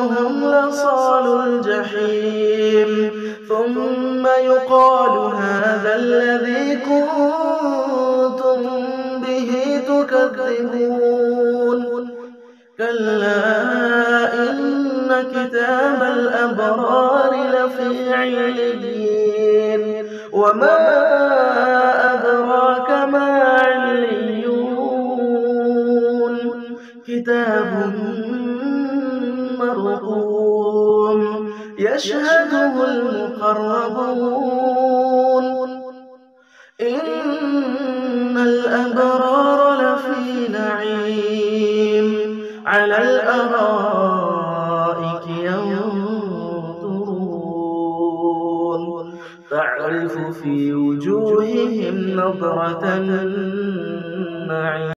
إنهم لصالو الجحيم ثم يقال هذا الذي كنتم به تكذبون كلا إن كتاب الأبرار لفي عليين وما أدراك ما عليون كتاب مرقوم يشهده المقربون إن الأبرار لفي نعيم على الأرائك ينظرون تعرف في وجوههم نضرة النعيم